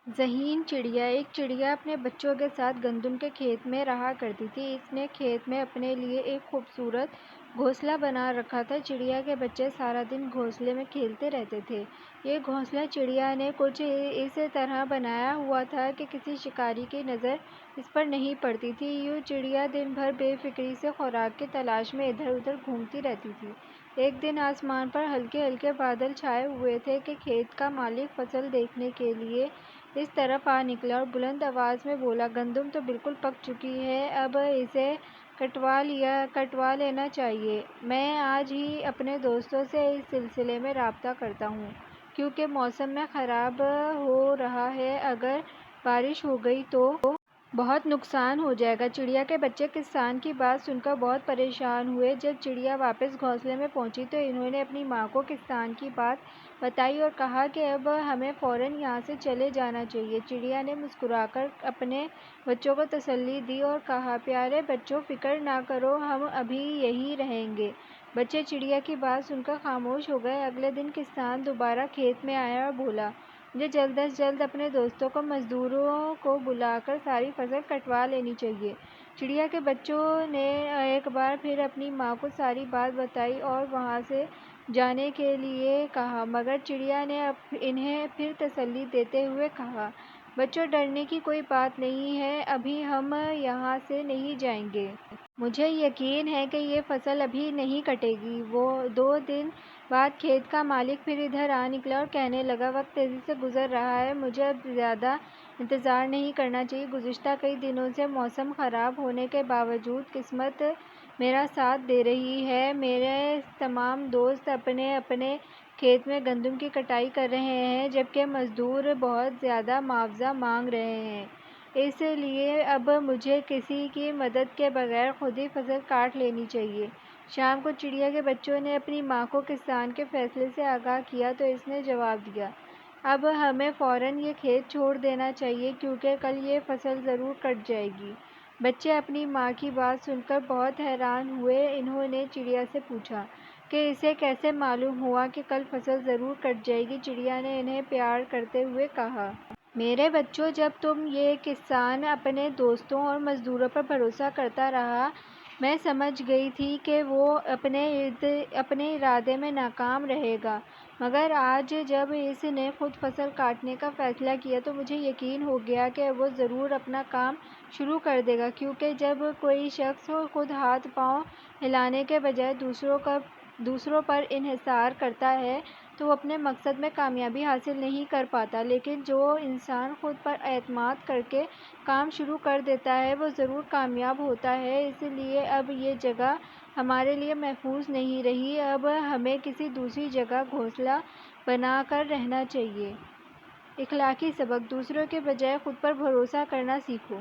ذہین چڑیا ایک چڑیا اپنے بچوں کے ساتھ گندم کے کھیت میں رہا کرتی تھی۔ اس نے کھیت میں اپنے لیے ایک خوبصورت گھونسلہ بنا رکھا تھا۔ چڑیا کے بچے سارا دن گھونسلے میں کھیلتے رہتے تھے۔ یہ گھونسلہ چڑیا نے کچھ اس طرح بنایا ہوا تھا کہ کسی شکاری کی نظر اس پر نہیں پڑتی تھی۔ یوں چڑیا دن بھر بے فکری سے خوراک کی تلاش میں ادھر ادھر گھومتی رہتی تھی۔ ایک دن آسمان پر ہلکے ہلکے بادل چھائے ہوئے تھے کہ کھیت کا مالک فصل دیکھنے کے لیے اس طرف آ نکلا اور بلند آواز میں بولا، گندم تو بالکل پک چکی ہے، اب اسے کٹوا لینا چاہیے۔ میں آج ہی اپنے دوستوں سے اس سلسلے میں رابطہ کرتا ہوں، کیونکہ موسم میں خراب ہو رہا ہے۔ اگر بارش ہو گئی تو بہت نقصان ہو جائے گا۔ چڑیا کے بچے کسان کی بات سن کر بہت پریشان ہوئے۔ جب چڑیا واپس گھونسلے میں پہنچی تو انہوں نے اپنی ماں کو کسان کی بات بتائی اور کہا کہ اب ہمیں فوراً یہاں سے چلے جانا چاہیے۔ چڑیا نے مسکرا کر اپنے بچوں کو تسلی دی اور کہا، پیارے بچوں، فکر نہ کرو، ہم ابھی یہیں رہیں گے۔ بچے چڑیا کی بات سن کر خاموش ہو گئے۔ اگلے دن کسان دوبارہ کھیت میں آیا اور بولا، مجھے جلد از جلد اپنے دوستوں کو مزدوروں کو بلا کر ساری فصل کٹوا لینی چاہیے۔ چڑیا کے بچوں نے ایک بار پھر اپنی ماں کو ساری بات بتائی اور وہاں سے جانے کے لیے کہا، مگر چڑیا نے انہیں پھر تسلی دیتے ہوئے کہا، بچوں، ڈرنے کی کوئی بات نہیں ہے، ابھی ہم یہاں سے نہیں جائیں گے۔ مجھے یقین ہے کہ یہ فصل ابھی نہیں کٹے گی۔ وہ 2 دن بعد کھیت کا مالک پھر ادھر آ نکلا اور کہنے لگا، وقت تیزی سے گزر رہا ہے، مجھے اب زیادہ انتظار نہیں کرنا چاہیے۔ گزشتہ کئی دنوں سے موسم خراب ہونے کے باوجود قسمت میرا ساتھ دے رہی ہے۔ میرے تمام دوست اپنے اپنے کھیت میں گندم کی کٹائی کر رہے ہیں، جبکہ مزدور بہت زیادہ معاوضہ مانگ رہے ہیں۔ اس لیے اب مجھے کسی کی مدد کے بغیر خود ہی فصل کاٹ لینی چاہیے۔ شام کو چڑیا کے بچوں نے اپنی ماں کو کسان کے فیصلے سے آگاہ کیا تو اس نے جواب دیا، اب ہمیں فوراً یہ کھیت چھوڑ دینا چاہیے، کیونکہ کل یہ فصل ضرور کٹ جائے گی۔ بچے اپنی ماں کی بات سن کر بہت حیران ہوئے۔ انہوں نے چڑیا سے پوچھا کہ اسے کیسے معلوم ہوا کہ کل فصل ضرور کٹ جائے گی۔ چڑیا نے انہیں پیار کرتے ہوئے کہا، میرے بچوں، جب تم یہ کسان اپنے دوستوں اور مزدوروں پر بھروسہ کرتا رہا، میں سمجھ گئی تھی کہ وہ اپنے ارادے میں ناکام رہے گا، مگر آج جب اس نے خود فصل کاٹنے کا فیصلہ کیا تو مجھے یقین ہو گیا کہ وہ ضرور اپنا کام شروع کر دے گا، کیونکہ جب کوئی شخص خود ہاتھ پاؤں ہلانے کے بجائے دوسروں پر انحصار کرتا ہے تو وہ اپنے مقصد میں کامیابی حاصل نہیں کر پاتا، لیکن جو انسان خود پر اعتماد کر کے کام شروع کر دیتا ہے وہ ضرور کامیاب ہوتا ہے۔ اس لیے اب یہ جگہ ہمارے لیے محفوظ نہیں رہی، اب ہمیں کسی دوسری جگہ گھونسلہ بنا کر رہنا چاہیے۔ اخلاقی سبق: دوسروں کے بجائے خود پر بھروسہ کرنا سیکھو۔